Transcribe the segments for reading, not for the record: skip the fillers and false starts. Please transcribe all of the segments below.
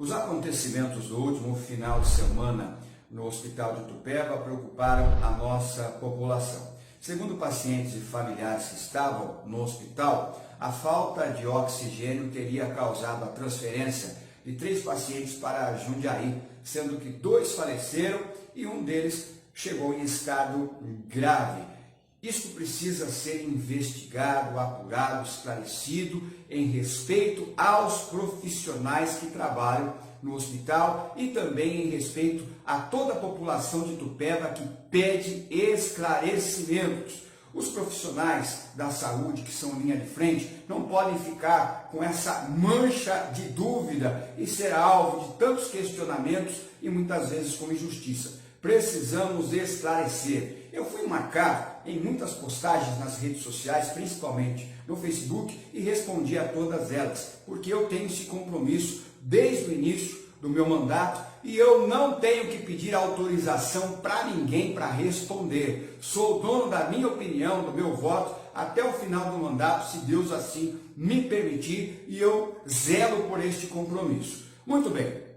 Os acontecimentos do último final de semana no Hospital de Itupeva preocuparam a nossa população. Segundo pacientes e familiares que estavam no hospital, a falta de oxigênio teria causado a transferência de 3 pacientes para Jundiaí, sendo que 2 faleceram e um deles chegou em estado grave. Isso precisa ser investigado, apurado, esclarecido em respeito aos profissionais que trabalham no hospital e também em respeito a toda a população de Itupeva que pede esclarecimentos. Os profissionais da saúde que são linha de frente não podem ficar com essa mancha de dúvida e ser alvo de tantos questionamentos e muitas vezes com injustiça. Precisamos esclarecer. Eu fui marcado em muitas postagens nas redes sociais, principalmente no Facebook, e respondi a todas elas, porque eu tenho esse compromisso desde o início do meu mandato e eu não tenho que pedir autorização para ninguém para responder. Sou dono da minha opinião, do meu voto, até o final do mandato, se Deus assim me permitir, e eu zelo por este compromisso. Muito bem.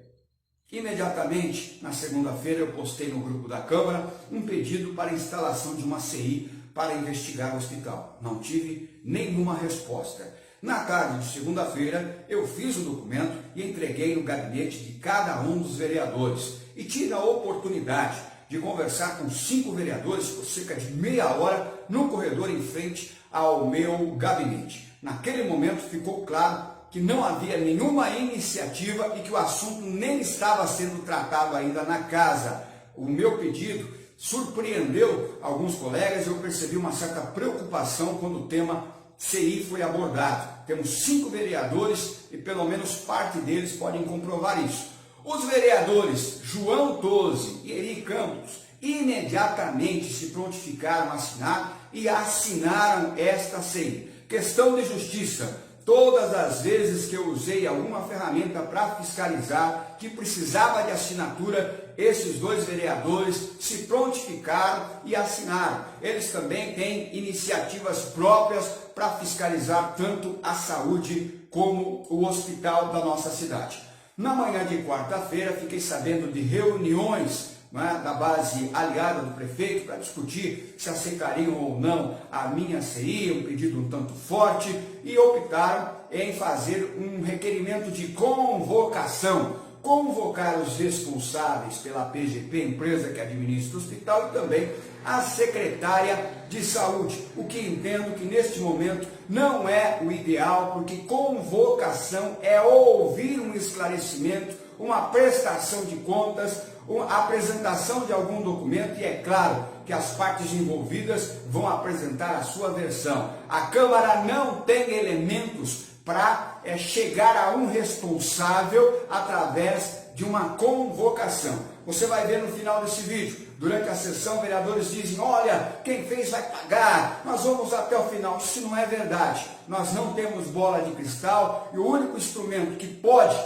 Imediatamente, na segunda-feira, eu postei no grupo da Câmara um pedido para a instalação de uma CI para investigar o hospital. Não tive nenhuma resposta. Na tarde de segunda-feira, eu fiz o documento e entreguei no gabinete de cada um dos vereadores. E tive a oportunidade de conversar com 5 vereadores por cerca de meia hora no corredor em frente ao meu gabinete. Naquele momento ficou claro que não havia nenhuma iniciativa e que o assunto nem estava sendo tratado ainda na casa. O meu pedido surpreendeu alguns colegas e eu percebi uma certa preocupação quando o tema CI foi abordado. Temos 5 vereadores e pelo menos parte deles podem comprovar isso. Os vereadores João Tosi e Eri Campos imediatamente se prontificaram a assinar e assinaram esta CI. Questão de justiça. Todas as vezes que eu usei alguma ferramenta para fiscalizar que precisava de assinatura, esses 2 vereadores se prontificaram e assinaram. Eles também têm iniciativas próprias para fiscalizar tanto a saúde como o hospital da nossa cidade. Na manhã de quarta-feira, fiquei sabendo de reuniões da base aliada do prefeito para discutir se aceitariam ou não a minha CI, um pedido um tanto forte, e optaram em fazer um requerimento de convocação, convocar os responsáveis pela PGP, empresa que administra o hospital, e também a secretária de saúde, o que entendo que neste momento não é o ideal, porque convocação é ouvir um esclarecimento, uma prestação de contas, a apresentação de algum documento, e é claro que as partes envolvidas vão apresentar a sua versão. A Câmara não tem elementos para chegar a um responsável através de uma convocação. Você vai ver no final desse vídeo, durante a sessão, vereadores dizem: olha, quem fez vai pagar, nós vamos até o final. Isso não é verdade. Nós não temos bola de cristal e o único instrumento que pode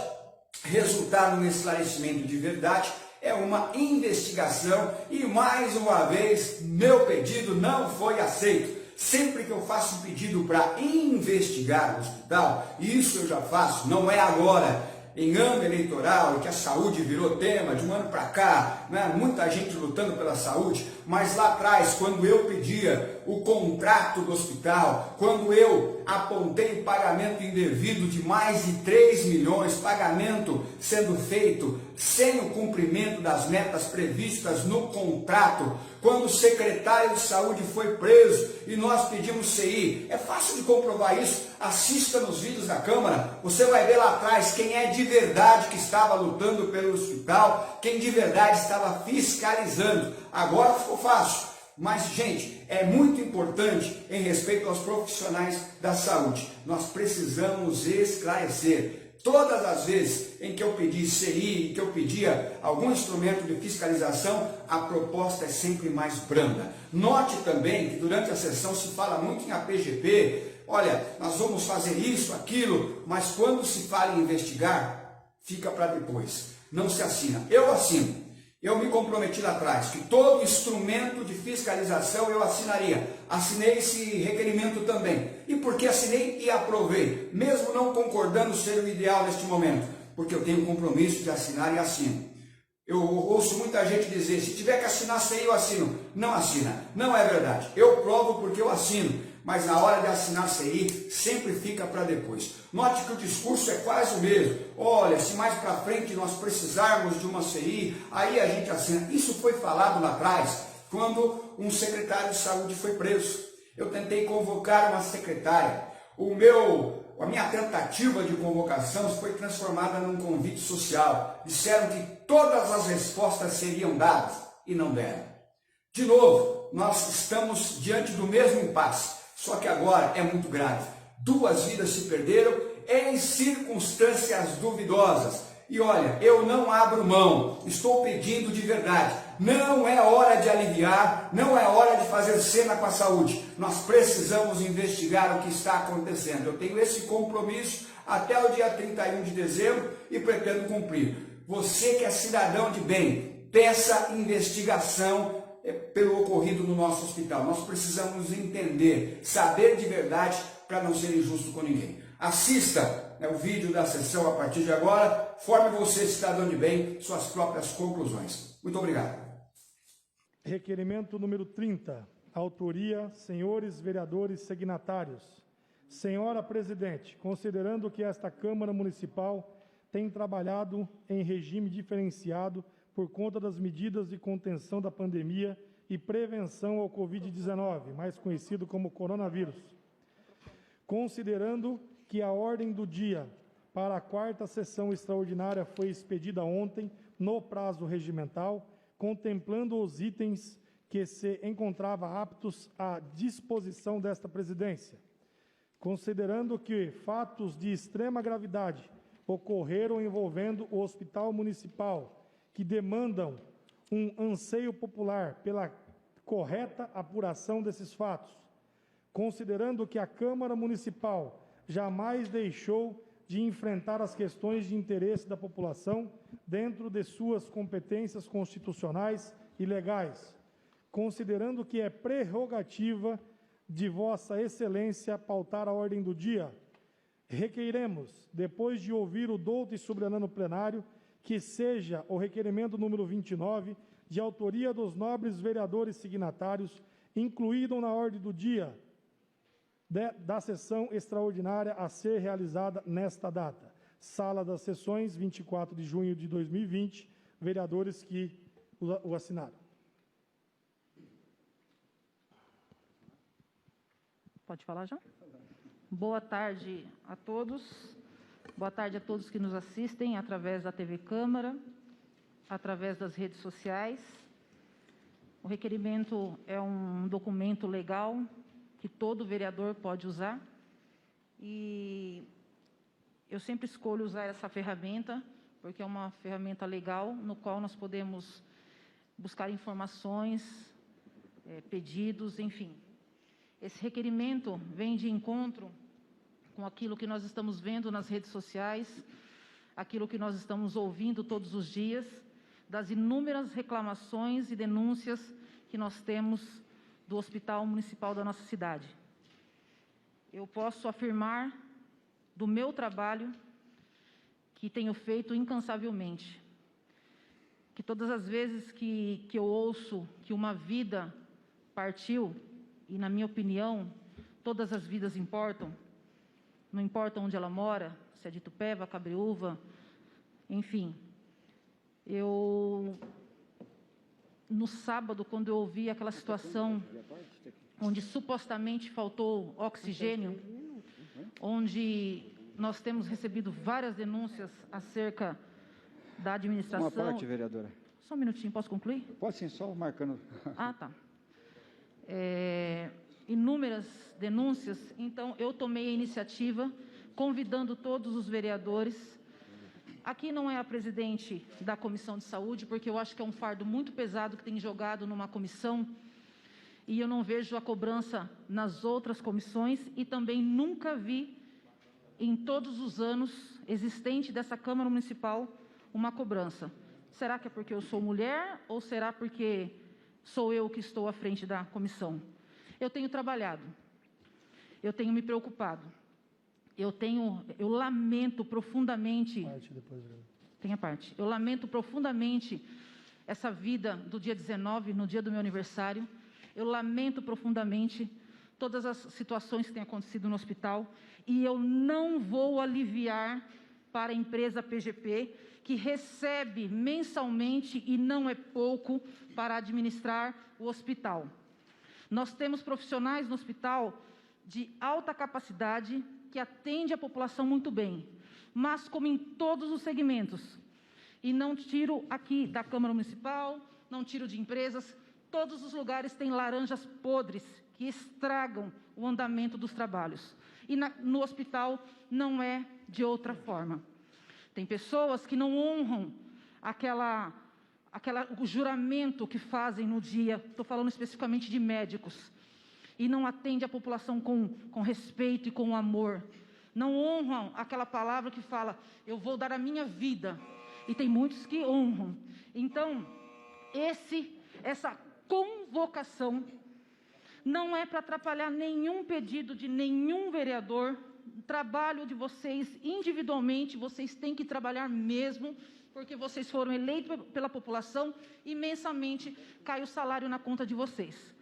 resultar num esclarecimento de verdade é uma investigação, e mais uma vez meu pedido não foi aceito. Sempre que eu faço um pedido para investigar o hospital, e isso eu já faço, não é agora, em ano eleitoral, em que a saúde virou tema, de um ano para cá, né? Muita gente lutando pela saúde, mas lá atrás, quando eu pedia o contrato do hospital, quando eu apontei pagamento indevido de mais de 3 milhões, pagamento sendo feito sem o cumprimento das metas previstas no contrato, quando o secretário de saúde foi preso e nós pedimos CI, é fácil de comprovar isso, assista nos vídeos da Câmara, você vai ver lá atrás quem é de verdade que estava lutando pelo hospital, quem de verdade estava fiscalizando. Agora ficou fácil. Mas, gente, é muito importante em respeito aos profissionais da saúde. Nós precisamos esclarecer. Todas as vezes em que eu pedi CI, em que eu pedia algum instrumento de fiscalização, a proposta é sempre mais branda. Note também que durante a sessão se fala muito em APGP, olha, nós vamos fazer isso, aquilo, mas quando se fala em investigar, fica para depois. Não se assina. Eu assino. Eu me comprometi lá atrás que todo instrumento de fiscalização eu assinaria. Assinei esse requerimento também. E porque assinei e aprovei, mesmo não concordando ser o ideal neste momento? porque eu tenho compromisso de assinar e assino. Eu ouço muita gente dizer, se tiver que assinar CI, eu assino. Não assina. Não é verdade. Eu provo porque eu assino, mas na hora de assinar CI, sempre fica para depois. Note que o discurso é quase o mesmo. Olha, se mais para frente nós precisarmos de uma CI, aí a gente assina. Isso foi falado lá atrás, quando um secretário de saúde foi preso. Eu tentei convocar uma secretária. A minha tentativa de convocação foi transformada num convite social. Disseram que todas as respostas seriam dadas e não deram. De novo, nós estamos diante do mesmo impasse, só que agora é muito grave. 2 vidas se perderam em circunstâncias duvidosas. E olha, eu não abro mão, estou pedindo de verdade. Não é hora de aliviar, não é hora de fazer cena com a saúde. Nós precisamos investigar o que está acontecendo. Eu tenho esse compromisso até o dia 31 de dezembro e pretendo cumprir. Você que é cidadão de bem, peça investigação pelo ocorrido no nosso hospital. Nós precisamos entender, saber de verdade para não ser injusto com ninguém. Assista o vídeo da sessão a partir de agora. Forme você, cidadão de bem, suas próprias conclusões. Muito obrigado. Requerimento número 30. Autoria, senhores vereadores signatários. Senhora Presidente, considerando que esta Câmara Municipal tem trabalhado em regime diferenciado por conta das medidas de contenção da pandemia e prevenção ao Covid-19, mais conhecido como coronavírus. Considerando que a ordem do dia para a 4ª sessão extraordinária foi expedida ontem, no prazo regimental, contemplando os itens que se encontravam aptos à disposição desta presidência. Considerando que fatos de extrema gravidade ocorreram envolvendo o Hospital Municipal, que demandam um anseio popular pela correta apuração desses fatos. Considerando que a Câmara Municipal jamais deixou de enfrentar as questões de interesse da população dentro de suas competências constitucionais e legais. Considerando que é prerrogativa de Vossa Excelência pautar a ordem do dia, requeiremos, depois de ouvir o douto e soberano plenário, que seja o requerimento número 29, de autoria dos nobres vereadores signatários, incluído na ordem do dia da sessão extraordinária a ser realizada nesta data. Sala das Sessões, 24 de junho de 2020, vereadores que o assinaram. Pode falar já? Boa tarde a todos. Boa tarde a todos que nos assistem através da TV Câmara, através das redes sociais. O requerimento é um documento legal que todo vereador pode usar. E eu sempre escolho usar essa ferramenta, porque é uma ferramenta legal, no qual nós podemos buscar informações, pedidos, enfim. Esse requerimento vem de encontro com aquilo que nós estamos vendo nas redes sociais, aquilo que nós estamos ouvindo todos os dias, das inúmeras reclamações e denúncias que nós temos do Hospital Municipal da nossa cidade. Eu posso afirmar do meu trabalho que tenho feito incansavelmente, que todas as vezes que eu ouço que uma vida partiu, e na minha opinião, todas as vidas importam, não importa onde ela mora, se é de Itupeva, Cabreúva, enfim. No sábado, quando eu ouvi aquela situação onde supostamente faltou oxigênio, onde nós temos recebido várias denúncias acerca da administração... Uma parte, vereadora. Só um minutinho, posso concluir? Pode sim, só marcando. Ah, tá. Inúmeras denúncias, então eu tomei a iniciativa, convidando todos os vereadores. Aqui não é a presidente da Comissão de Saúde, porque eu acho que é um fardo muito pesado que tem jogado numa comissão, e eu não vejo a cobrança nas outras comissões, e também nunca vi, em todos os anos existente dessa Câmara Municipal, uma cobrança. Será que é porque eu sou mulher, ou será porque sou eu que estou à frente da comissão? Eu tenho trabalhado, eu tenho me preocupado. eu lamento profundamente, Parte depois, tem a parte, eu lamento profundamente essa vida do dia 19, no dia do meu aniversário. Eu lamento profundamente todas as situações que têm acontecido no hospital, e eu não vou aliviar para a empresa PGP, que recebe mensalmente, e não é pouco, para administrar o hospital. Nós temos profissionais no hospital de alta capacidade, que atende a população muito bem, mas como em todos os segmentos, e não tiro aqui da Câmara Municipal, não tiro de empresas, todos os lugares têm laranjas podres que estragam o andamento dos trabalhos. E no hospital não é de outra forma. Tem pessoas que não honram o juramento que fazem no dia, estou falando especificamente de médicos, e não atendem a população com respeito e com amor. Não honram aquela palavra que fala, eu vou dar a minha vida. E tem muitos que honram. Então, essa convocação não é para atrapalhar nenhum pedido de nenhum vereador. O trabalho de vocês individualmente, vocês têm que trabalhar mesmo, porque vocês foram eleitos pela população e mensalmente cai o salário na conta de vocês.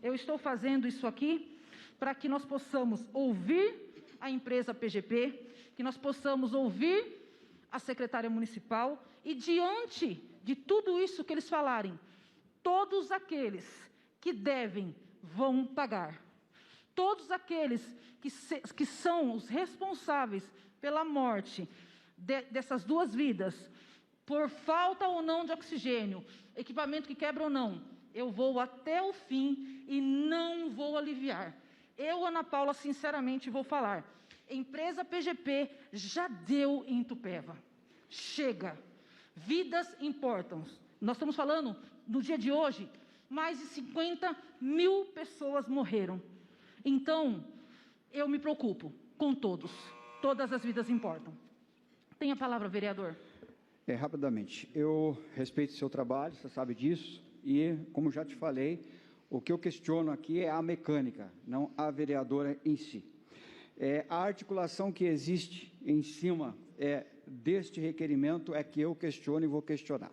Eu estou fazendo isso aqui para que nós possamos ouvir a empresa PGP, que nós possamos ouvir a secretária municipal e, diante de tudo isso que eles falarem, todos aqueles que devem vão pagar. Todos aqueles que são os responsáveis pela morte dessas duas vidas, por falta ou não de oxigênio, equipamento que quebra ou não, eu vou até o fim e não vou aliviar. Eu, Ana Paula, sinceramente vou falar, empresa PGP já deu em Itupeva. Chega. Vidas importam. Nós estamos falando, no dia de hoje, mais de 50 mil pessoas morreram. Então, eu me preocupo com todos. Todas as vidas importam. Tem a palavra, vereador. Rapidamente, eu respeito o seu trabalho, você sabe disso, e, como já te falei, o que eu questiono aqui é a mecânica, não a vereadora em si. A articulação que existe em cima deste requerimento é que eu questiono e vou questionar.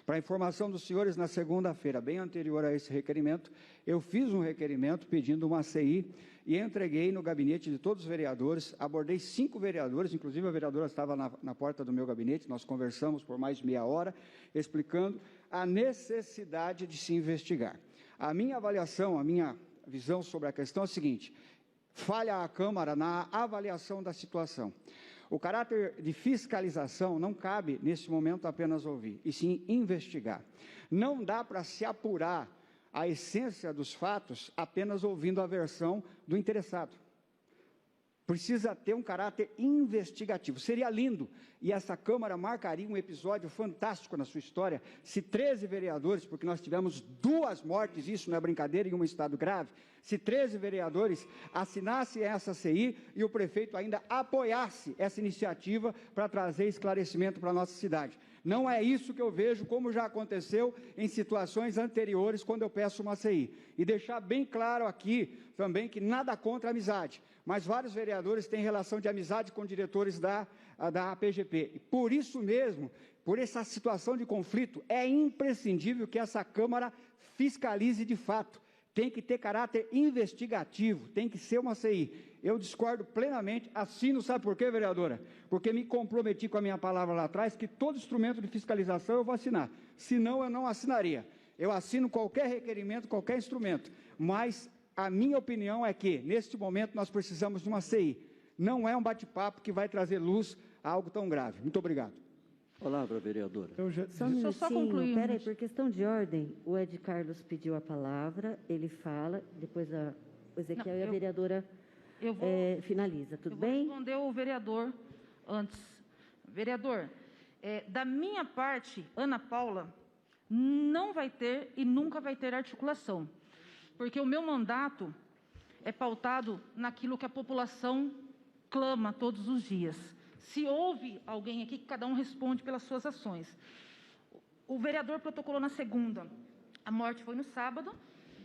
Para a informação dos senhores, na segunda-feira, bem anterior a esse requerimento, eu fiz um requerimento pedindo uma CI e entreguei no gabinete de todos os vereadores, abordei 5 vereadores, inclusive a vereadora estava na porta do meu gabinete, nós conversamos por mais de meia hora, explicando a necessidade de se investigar. A minha avaliação, a minha visão sobre a questão é a seguinte: falha a Câmara na avaliação da situação. O caráter de fiscalização não cabe, nesse momento, apenas ouvir, e sim investigar. Não dá para se apurar a essência dos fatos apenas ouvindo a versão do interessado. Precisa ter um caráter investigativo. Seria lindo, e essa Câmara marcaria um episódio fantástico na sua história, se 13 vereadores, porque nós tivemos 2 mortes, isso não é brincadeira, em um estado grave, se 13 vereadores assinassem essa CI e o prefeito ainda apoiasse essa iniciativa para trazer esclarecimento para a nossa cidade. Não é isso que eu vejo, como já aconteceu em situações anteriores, quando eu peço uma CI. E deixar bem claro aqui também que nada contra a amizade, mas vários vereadores têm relação de amizade com diretores da PGP. E por isso mesmo, por essa situação de conflito, é imprescindível que essa Câmara fiscalize de fato. Tem que ter caráter investigativo, tem que ser uma CI. Eu discordo plenamente, assino, sabe por quê, vereadora? Porque me comprometi com a minha palavra lá atrás, que todo instrumento de fiscalização eu vou assinar. Senão, eu não assinaria. Eu assino qualquer requerimento, qualquer instrumento. Mas a minha opinião é que, neste momento, nós precisamos de uma CI. Não é um bate-papo que vai trazer luz a algo tão grave. Muito obrigado. Palavra, vereadora. Só um minutinho, peraí, por questão de ordem, o Ed Carlos pediu a palavra, ele fala, depois o Ezequiel e a vereadora finaliza, tudo bem? Eu vou responder o vereador antes. Vereador, da minha parte, Ana Paula, não vai ter e nunca vai ter articulação, porque o meu mandato é pautado naquilo que a população clama todos os dias. Se houve alguém aqui, que cada um responde pelas suas ações. O vereador protocolou na segunda, a morte foi no sábado,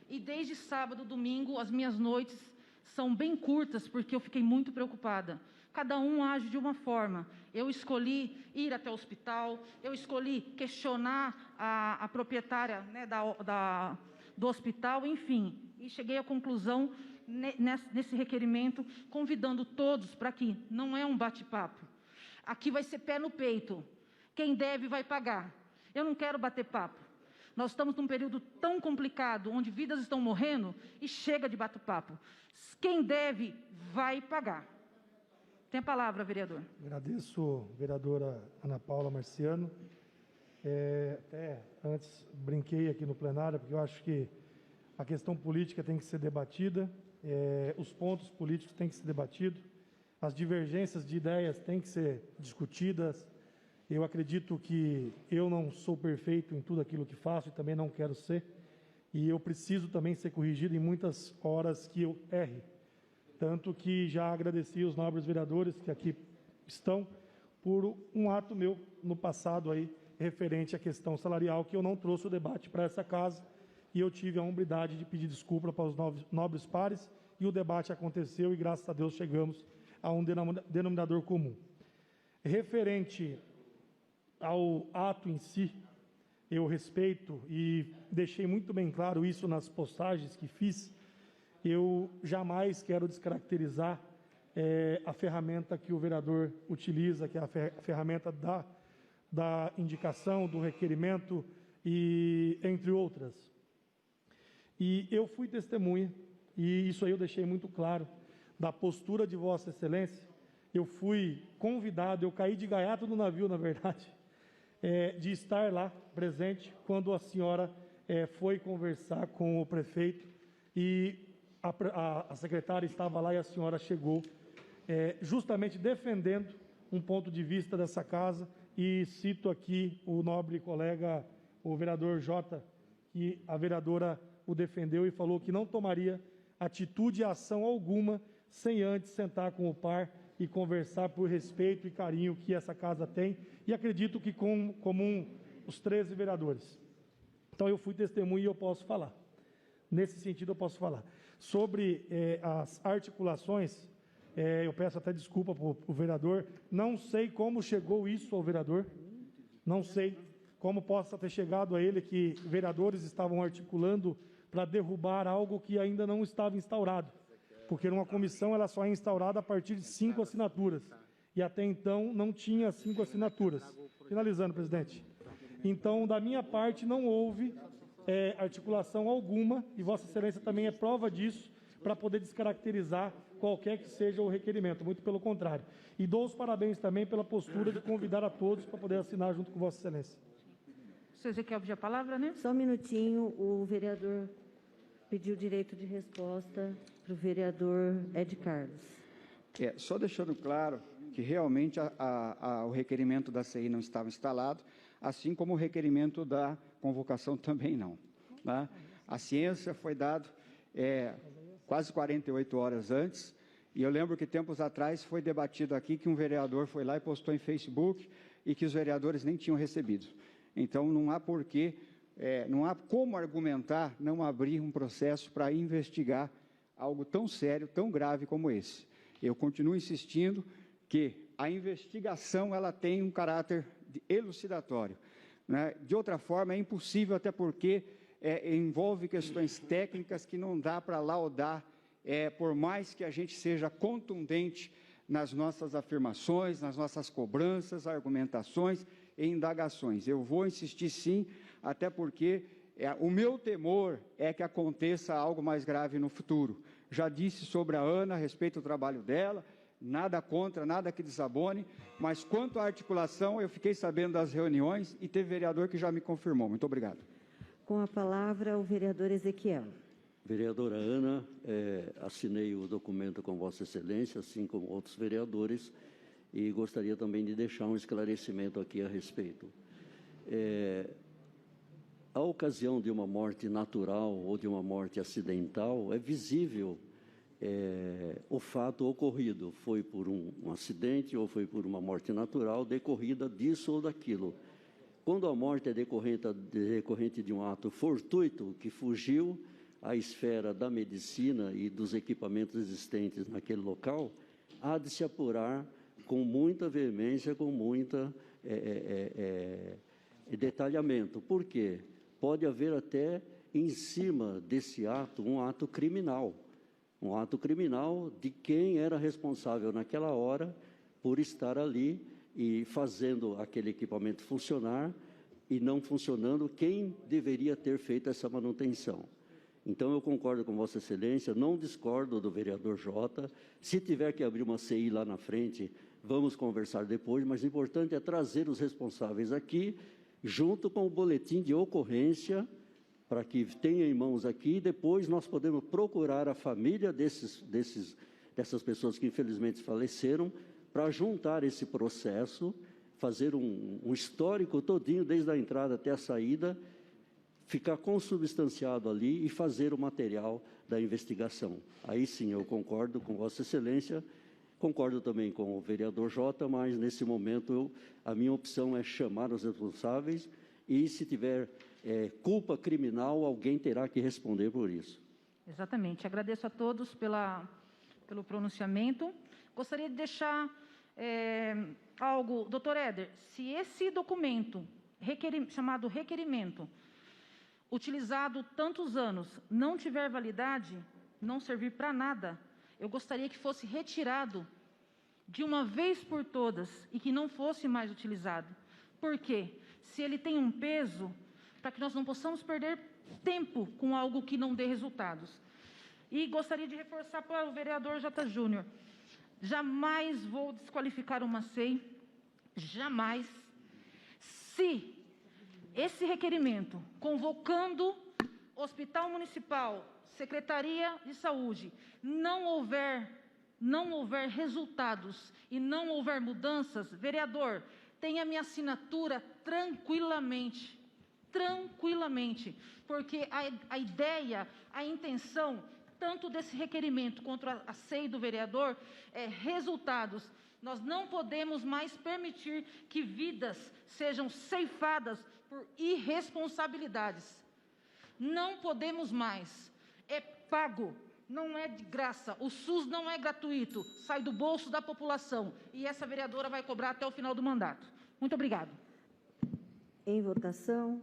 e desde sábado, domingo, as minhas noites são bem curtas, porque eu fiquei muito preocupada. Cada um age de uma forma. Eu escolhi ir até o hospital, eu escolhi questionar a proprietária, né, do hospital, enfim. E cheguei à conclusão, nesse requerimento, convidando todos para que não é um bate-papo. Aqui vai ser pé no peito. Quem deve vai pagar. Eu não quero bater papo. Nós estamos num período tão complicado, onde vidas estão morrendo, e chega de bate-papo. Quem deve vai pagar. Tem a palavra, vereador. Agradeço, vereadora Ana Paula Marciano. Antes brinquei aqui no plenário, porque eu acho que a questão política tem que ser debatida, os pontos políticos têm que ser debatidos, as divergências de ideias têm que ser discutidas. Eu acredito que eu não sou perfeito em tudo aquilo que faço e também não quero ser, e eu preciso também ser corrigido em muitas horas que eu erre. Tanto que já agradeci os nobres vereadores que aqui estão por um ato meu no passado aí, referente à questão salarial, que eu não trouxe o debate para essa casa, e eu tive a hombridade de pedir desculpa para os nobres pares, e o debate aconteceu, e graças a Deus chegamos a um denominador comum. Referente ao ato em si, eu respeito e deixei muito bem claro isso nas postagens que fiz. Eu jamais quero descaracterizar a ferramenta que o vereador utiliza, que é a ferramenta da indicação, do requerimento, e entre outras. E eu fui testemunha, e isso aí eu deixei muito claro, da postura de Vossa Excelência. Eu fui convidado, eu caí de gaiato no navio, na verdade, de estar lá presente quando a senhora foi conversar com o prefeito, e a secretária estava lá e a senhora chegou, justamente defendendo um ponto de vista dessa casa, e cito aqui o nobre colega, o vereador Jota, que a vereadora o defendeu e falou que não tomaria atitude e ação alguma sem antes sentar com o par e conversar por respeito e carinho que essa casa tem, e acredito que comum os 13 vereadores. Então eu fui testemunha e eu posso falar. Nesse sentido eu posso falar. Sobre as articulações, eu peço até desculpa para o vereador, não sei como chegou isso ao vereador, não sei como possa ter chegado a ele que vereadores estavam articulando para derrubar algo que ainda não estava instaurado, porque uma comissão ela só é instaurada a partir de 5 assinaturas, e até então não tinha 5 assinaturas. Finalizando, presidente. Então, da minha parte, não houve articulação alguma, e Vossa Excelência também é prova disso, para poder descaracterizar qualquer que seja o requerimento, muito pelo contrário. E dou os parabéns também pela postura de convidar a todos para poder assinar junto com Vossa Excelência. O senhor quer pedir a palavra, né? Só um minutinho, o vereador pediu direito de resposta para o vereador Ed Carlos. Só deixando claro que realmente o requerimento da CI não estava instalado, assim como o requerimento da convocação também não. Tá? A ciência foi dada quase 48 horas antes, e eu lembro que tempos atrás foi debatido aqui que um vereador foi lá e postou em Facebook e que os vereadores nem tinham recebido. Então, não há porquê, não há como argumentar não abrir um processo para investigar algo tão sério, tão grave como esse. Eu continuo insistindo que a investigação ela tem um caráter elucidatório, né? De outra forma, é impossível, até porque envolve questões técnicas que não dá para laudar, por mais que a gente seja contundente nas nossas afirmações, nas nossas cobranças, argumentações e indagações. Eu vou insistir sim, até porque o meu temor é que aconteça algo mais grave no futuro. Já disse sobre a Ana, a respeito do trabalho dela, nada contra, nada que desabone, mas quanto à articulação, eu fiquei sabendo das reuniões e teve vereador que já me confirmou. Muito obrigado. Com a palavra, o vereador Ezequiel. Vereadora Ana, assinei o documento com Vossa Excelência, assim como outros vereadores, e gostaria também de deixar um esclarecimento aqui a respeito. A ocasião de uma morte natural ou de uma morte acidental é visível o fato ocorrido. Foi por um acidente ou foi por uma morte natural decorrida disso ou daquilo. Quando a morte é decorrente de um ato fortuito que fugiu à esfera da medicina e dos equipamentos existentes naquele local, há de se apurar com muita veemência, com muita detalhamento. Por quê? Pode haver até em cima desse ato um ato criminal de quem era responsável naquela hora por estar ali e fazendo aquele equipamento funcionar e não funcionando, quem deveria ter feito essa manutenção. Então, eu concordo com Vossa Excelência, não discordo do vereador Jota. Se tiver que abrir uma CI lá na frente, vamos conversar depois, mas o importante é trazer os responsáveis aqui, junto com o boletim de ocorrência, para que tenha em mãos aqui, e depois nós podemos procurar a família dessas pessoas que infelizmente faleceram, para juntar esse processo, fazer um histórico todinho, desde a entrada até a saída, ficar consubstanciado ali e fazer o material da investigação. Aí sim, eu concordo com Vossa Excelência, concordo também com o vereador Jota, mas nesse momento a minha opção é chamar os responsáveis e, se tiver culpa criminal, alguém terá que responder por isso. Exatamente. Agradeço a todos pelo pronunciamento. Gostaria de deixar algo, doutor Éder, se esse documento, chamado requerimento, utilizado tantos anos, não tiver validade, não servir para nada, eu gostaria que fosse retirado de uma vez por todas e que não fosse mais utilizado. Por quê? Se ele tem um peso, para que nós não possamos perder tempo com algo que não dê resultados. E gostaria de reforçar para o vereador J. Júnior, jamais vou desqualificar uma SEI, jamais. Se esse requerimento, convocando Hospital Municipal, Secretaria de Saúde, não houver resultados e não houver mudanças, vereador, tenha minha assinatura tranquilamente, porque a ideia, a intenção, tanto desse requerimento quanto a SEI do vereador, é resultados. Nós não podemos mais permitir que vidas sejam ceifadas por irresponsabilidades. Não podemos mais. É pago, não é de graça. O SUS não é gratuito, sai do bolso da população. E essa vereadora vai cobrar até o final do mandato. Muito obrigada. Em votação,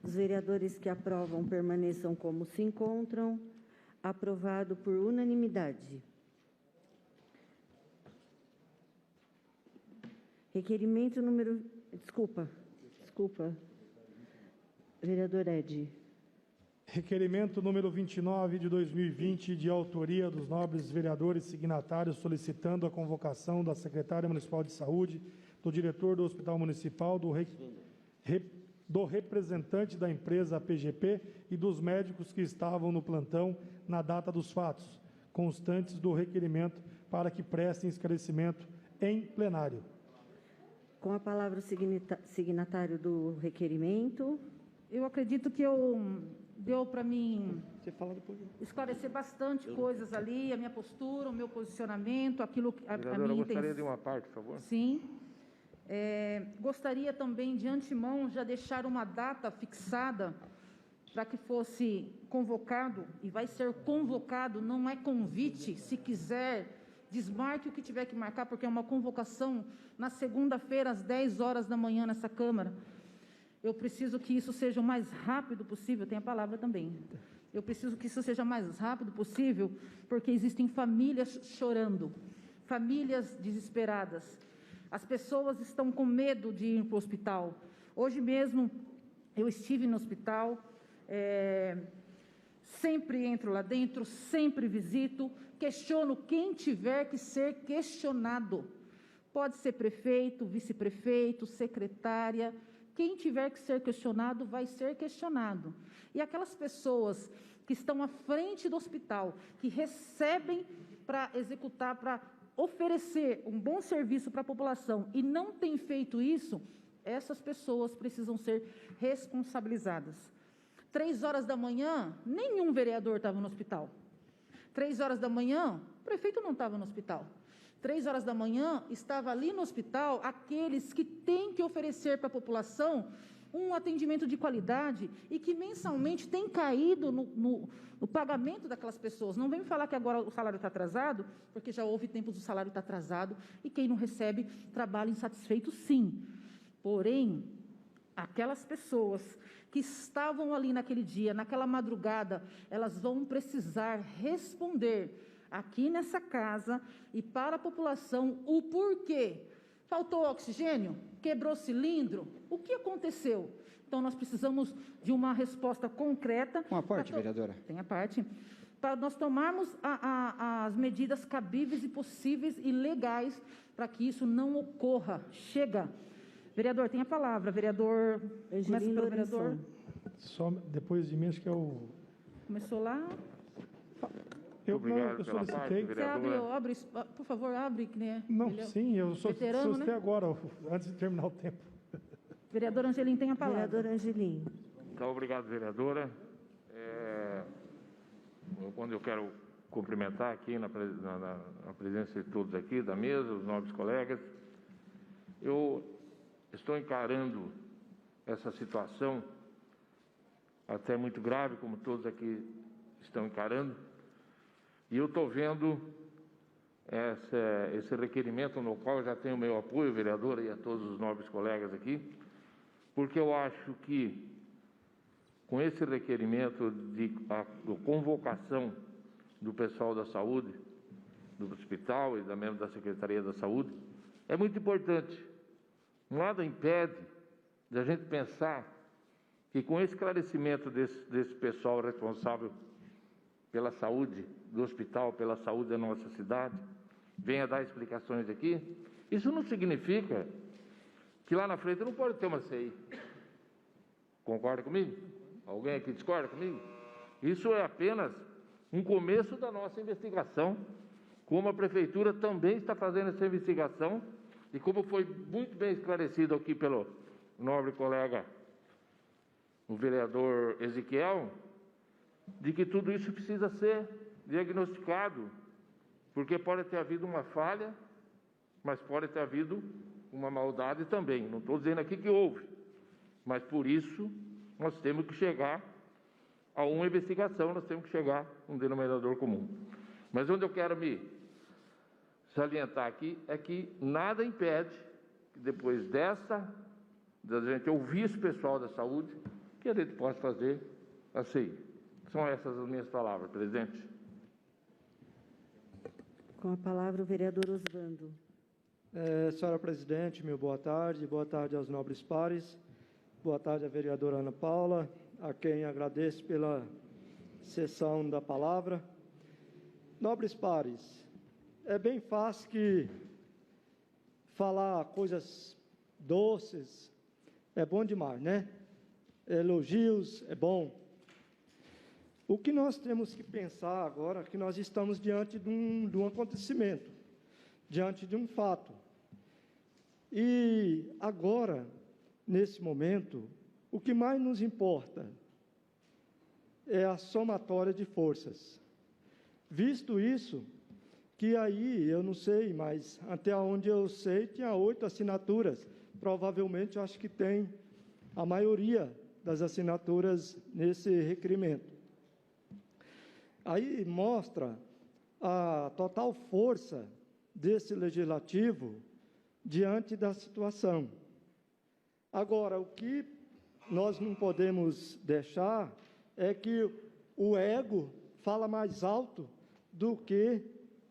os vereadores que aprovam permaneçam como se encontram. Aprovado por unanimidade. Requerimento número... Desculpa. Vereador Ed. Requerimento número 29 de 2020, de autoria dos nobres vereadores signatários, solicitando a convocação da secretária municipal de saúde, do diretor do Hospital Municipal, do representante da empresa PGP e dos médicos que estavam no plantão na data dos fatos, constantes do requerimento, para que prestem esclarecimento em plenário. Com a palavra o signatário do requerimento. Eu acredito que deu para mim esclarecer bastante coisas ali, a minha postura, o meu posicionamento, aquilo que a minha intenção. Eu gostaria de uma parte, por favor. Sim. Gostaria também, de antemão, já deixar uma data fixada para que fosse convocado, e vai ser convocado, não é convite, se quiser, desmarque o que tiver que marcar, porque é uma convocação na segunda-feira, às 10 horas da manhã, nessa Câmara. Eu preciso que isso seja o mais rápido possível, tem a palavra também. Eu preciso que isso seja o mais rápido possível, porque existem famílias chorando, famílias desesperadas. As pessoas estão com medo de ir para o hospital. Hoje mesmo, eu estive no hospital, sempre entro lá dentro, sempre visito, questiono quem tiver que ser questionado. Pode ser prefeito, vice-prefeito, secretária, quem tiver que ser questionado, vai ser questionado. E aquelas pessoas que estão à frente do hospital, que recebem para executar, para oferecer um bom serviço para a população e não têm feito isso, essas pessoas precisam ser responsabilizadas. 3 horas da manhã, nenhum vereador estava no hospital. 3 horas da manhã, o prefeito não estava no hospital. 3 horas da manhã, estava ali no hospital aqueles que têm que oferecer para a população um atendimento de qualidade e que mensalmente tem caído no pagamento daquelas pessoas. Não vem me falar que agora o salário está atrasado, porque já houve tempos do salário estar atrasado e quem não recebe trabalha insatisfeito, sim. Porém, aquelas pessoas que estavam ali naquele dia, naquela madrugada, elas vão precisar responder aqui nessa casa e para a população o porquê. Faltou oxigênio? Quebrou cilindro? O que aconteceu? Então, nós precisamos de uma resposta concreta. Uma parte, vereadora. Tem a parte. Para nós tomarmos as medidas cabíveis e possíveis e legais para que isso não ocorra. Chega. Vereador, tem a palavra. Vereador... Começa pelo vereador. Só depois de mim, acho que é o... Começou lá. Eu solicitei. Você abre, por favor, abre. Né? Não, sim, eu solicitei, né? agora, antes de terminar o tempo. Vereador Angelim tem a palavra. Vereador Angelim. Então, obrigado, vereadora. Quando eu quero cumprimentar aqui na presença de todos aqui, da mesa, os nobres colegas, eu estou encarando essa situação, até muito grave, como todos aqui estão encarando, e eu estou vendo esse requerimento, no qual eu já tenho o meu apoio, vereadora, e a todos os nobres colegas aqui, porque eu acho que, com esse requerimento de convocação do pessoal da saúde, do hospital e também da Secretaria da Saúde, é muito importante. Nada impede de a gente pensar que, com esse esclarecimento desse pessoal responsável pela saúde do hospital, pela saúde da nossa cidade, venha dar explicações aqui, isso não significa que lá na frente não pode ter uma CI. Concorda comigo? Alguém aqui discorda comigo? Isso é apenas um começo da nossa investigação, como a Prefeitura também está fazendo essa investigação, e como foi muito bem esclarecido aqui pelo nobre colega, o vereador Ezequiel, de que tudo isso precisa ser diagnosticado, porque pode ter havido uma falha, mas pode ter havido uma maldade também. Não estou dizendo aqui que houve, mas por isso nós temos que chegar a uma investigação, nós temos que chegar a um denominador comum. Mas onde eu quero me salientar aqui é que nada impede que depois da gente ouvir esse pessoal da saúde, que a gente possa fazer a CI. São essas as minhas palavras, presidente. Com a palavra o vereador Osvando. Senhora presidente, boa tarde aos nobres pares, boa tarde à vereadora Ana Paula, a quem agradeço pela cessão da palavra. Nobres pares, é bem fácil que falar coisas doces é bom demais, né? Elogios é bom. O que nós temos que pensar agora é que nós estamos diante de um acontecimento, diante de um fato. E agora, nesse momento, o que mais nos importa é a somatória de forças. Visto isso, que aí, eu não sei, mas até onde eu sei, tinha 8 assinaturas. Provavelmente, eu acho que tem a maioria das assinaturas nesse requerimento. Aí mostra a total força desse legislativo diante da situação. Agora, o que nós não podemos deixar é que o ego fala mais alto do que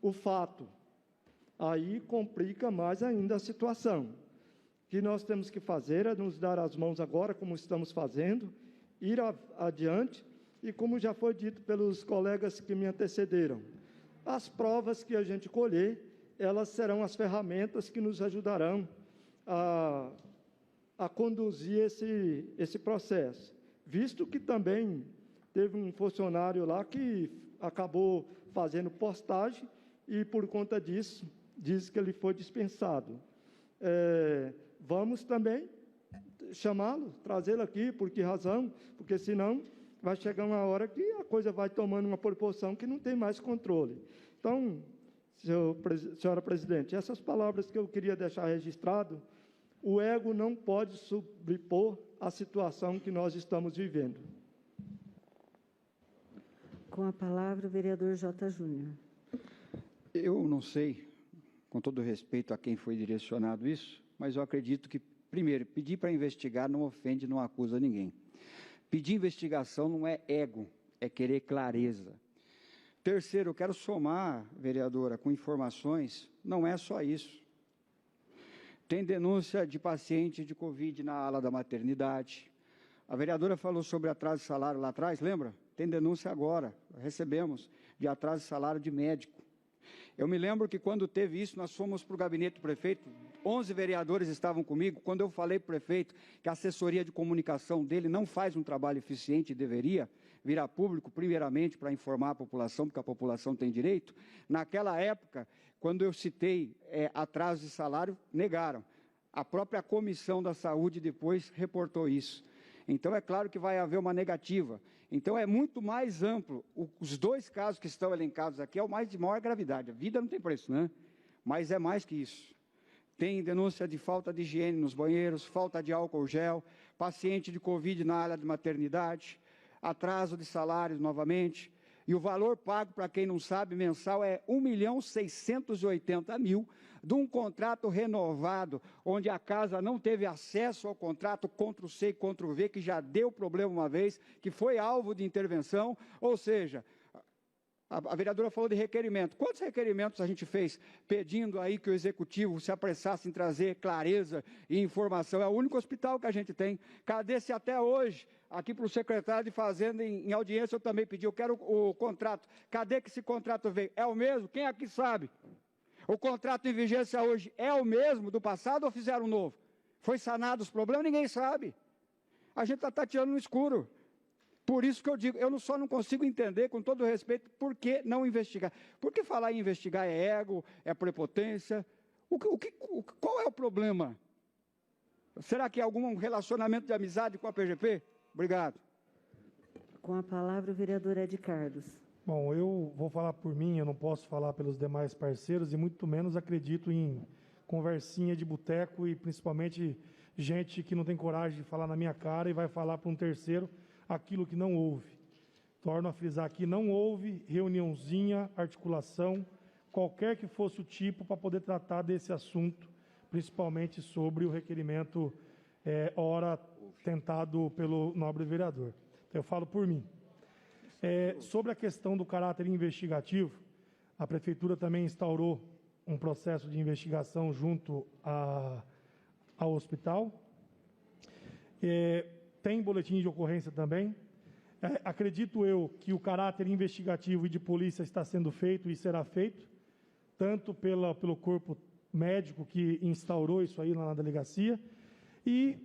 o fato. Aí complica mais ainda a situação. O que nós temos que fazer é nos dar as mãos agora, como estamos fazendo, ir adiante, e como já foi dito pelos colegas que me antecederam, as provas que a gente colher, elas serão as ferramentas que nos ajudarão a conduzir esse processo. Visto que também teve um funcionário lá que acabou fazendo postagem e, por conta disso, diz que ele foi dispensado. Vamos também chamá-lo, trazê-lo aqui, por que razão? Porque senão vai chegar uma hora que a coisa vai tomando uma proporção que não tem mais controle. Então, senhora presidente, essas palavras que eu queria deixar registrado, o ego não pode sobrepor a situação que nós estamos vivendo. Com a palavra, o vereador J. Júnior. Eu não sei, com todo respeito a quem foi direcionado isso, mas eu acredito que, primeiro, pedir para investigar não ofende, não acusa ninguém. Pedir investigação não é ego, é querer clareza. Terceiro, eu quero somar, vereadora, com informações, não é só isso. Tem denúncia de paciente de Covid na ala da maternidade. A vereadora falou sobre atraso de salário lá atrás, lembra? Tem denúncia agora, recebemos, de atraso de salário de médico. Eu me lembro que quando teve isso, nós fomos para o gabinete do prefeito, 11 vereadores estavam comigo, quando eu falei para o prefeito que a assessoria de comunicação dele não faz um trabalho eficiente e deveria vir a público, primeiramente, para informar a população, porque a população tem direito. Naquela época, quando eu citei atraso de salário, negaram. A própria Comissão da Saúde depois reportou isso. Então, é claro que vai haver uma negativa. Então, é muito mais amplo. Os dois casos que estão elencados aqui é o mais de maior gravidade. A vida não tem preço, né? Mas é mais que isso. Tem denúncia de falta de higiene nos banheiros, falta de álcool gel, paciente de Covid na área de maternidade, atraso de salários novamente. E o valor pago, para quem não sabe, mensal é R$ 1.680.000, de um contrato renovado, onde a casa não teve acesso ao contrato Ctrl+C e Ctrl+V, que já deu problema uma vez, que foi alvo de intervenção. Ou seja, a vereadora falou de requerimento. Quantos requerimentos a gente fez pedindo aí que o executivo se apressasse em trazer clareza e informação? É o único hospital que a gente tem. Cadê se até hoje, aqui para o secretário de Fazenda, em audiência, eu também pedi, eu quero o contrato. Cadê que esse contrato veio? É o mesmo? Quem aqui sabe? O contrato em vigência hoje é o mesmo do passado ou fizeram um novo? Foi sanado os problemas? Ninguém sabe. A gente está tateando no escuro. Por isso que eu digo, eu só não consigo entender, com todo respeito, por que não investigar. Porque falar em investigar é ego, é prepotência. Qual é o problema? Será que é algum relacionamento de amizade com a PGP? Obrigado. Com a palavra, o vereador Ed Carlos. Bom, eu vou falar por mim, eu não posso falar pelos demais parceiros e muito menos acredito em conversinha de boteco e principalmente gente que não tem coragem de falar na minha cara e vai falar para um terceiro aquilo que não houve. Torno a frisar aqui, não houve reuniãozinha, articulação, qualquer que fosse o tipo, para poder tratar desse assunto, principalmente sobre o requerimento ora tentado pelo nobre vereador. Então, eu falo por mim. Sobre a questão do caráter investigativo, a Prefeitura também instaurou um processo de investigação junto ao hospital. Tem boletim de ocorrência também. Acredito eu que o caráter investigativo e de polícia está sendo feito e será feito, tanto pelo corpo médico que instaurou isso aí lá na delegacia, e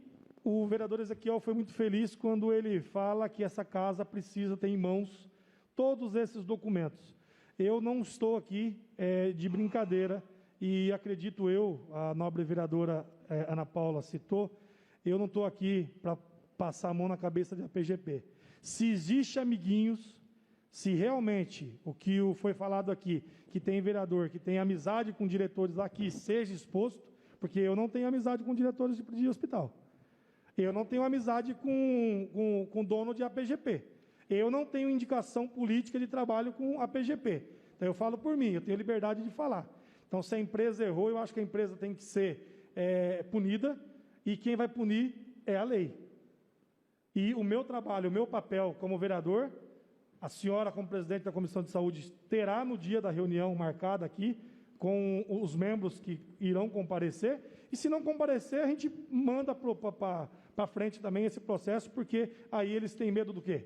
o vereador Ezequiel foi muito feliz quando ele fala que essa casa precisa ter em mãos todos esses documentos. Eu não estou aqui de brincadeira e acredito eu, a nobre vereadora Ana Paula citou, eu não estou aqui para passar a mão na cabeça da PGP. Se existe amiguinhos, se realmente o que foi falado aqui, que tem vereador, que tem amizade com diretores aqui, seja exposto, porque eu não tenho amizade com diretores de hospital. Eu não tenho amizade com dono de APGP. Eu não tenho indicação política de trabalho com a PGP. Então, eu falo por mim, eu tenho liberdade de falar. Então, se a empresa errou, eu acho que a empresa tem que ser punida, e quem vai punir é a lei. E o meu trabalho, o meu papel como vereador, a senhora, como presidente da Comissão de Saúde, terá no dia da reunião marcada aqui, com os membros que irão comparecer, e se não comparecer, a gente manda para frente também esse processo, porque aí eles têm medo do quê?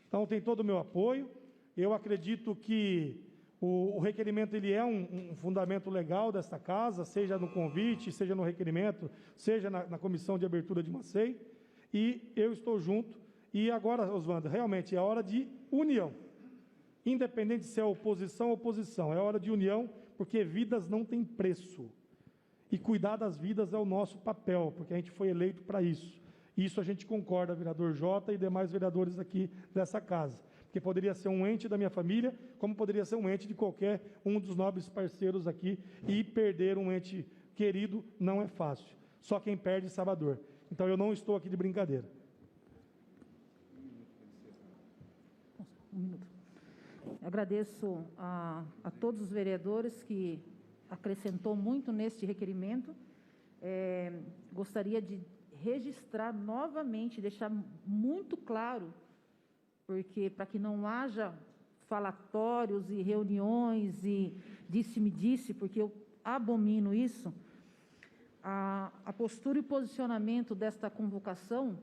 Então, tem todo o meu apoio. Eu acredito que o requerimento ele é um fundamento legal desta casa, seja no convite, seja no requerimento, seja na comissão de abertura de Macei, e eu estou junto. E agora, Oswaldo, realmente é hora de união. Independente se é oposição ou oposição, é hora de união, porque vidas não têm preço. E cuidar das vidas é o nosso papel, porque a gente foi eleito para isso. Isso a gente concorda, vereador Jota e demais vereadores aqui dessa casa. Porque que poderia ser um ente da minha família, como poderia ser um ente de qualquer um dos nobres parceiros aqui, e perder um ente querido não é fácil. Só quem perde sabe a dor. Então, eu não estou aqui de brincadeira. Um minuto. Agradeço a todos os vereadores que acrescentou muito neste requerimento. Gostaria de registrar novamente, deixar muito claro, porque para que não haja falatórios e reuniões e disse-me-disse, porque eu abomino isso, a postura e posicionamento desta convocação,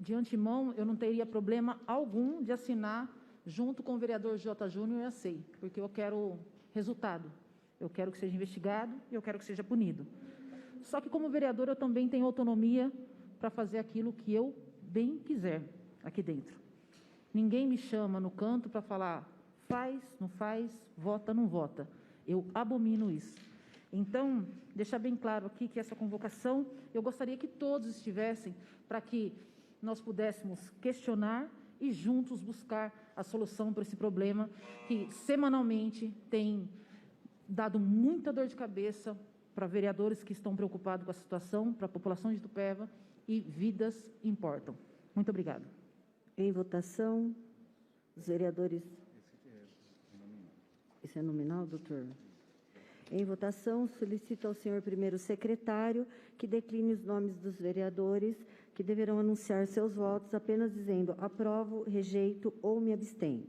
de antemão, eu não teria problema algum de assinar junto com o vereador J. Júnior e a SEI, porque eu quero resultado, eu quero que seja investigado e eu quero que seja punido. Só que, como vereador, eu também tenho autonomia para fazer aquilo que eu bem quiser aqui dentro. Ninguém me chama no canto para falar faz, não faz, vota, não vota. Eu abomino isso. Então, deixar bem claro aqui que essa convocação, eu gostaria que todos estivessem para que nós pudéssemos questionar e juntos buscar a solução para esse problema que semanalmente tem dado muita dor de cabeça para vereadores que estão preocupados com a situação, para a população de Itupeva, e vidas importam. Muito obrigada. Em votação, os vereadores... Esse é nominal, doutor? Em votação, solicito ao senhor primeiro secretário que decline os nomes dos vereadores que deverão anunciar seus votos apenas dizendo aprovo, rejeito ou me abstenho.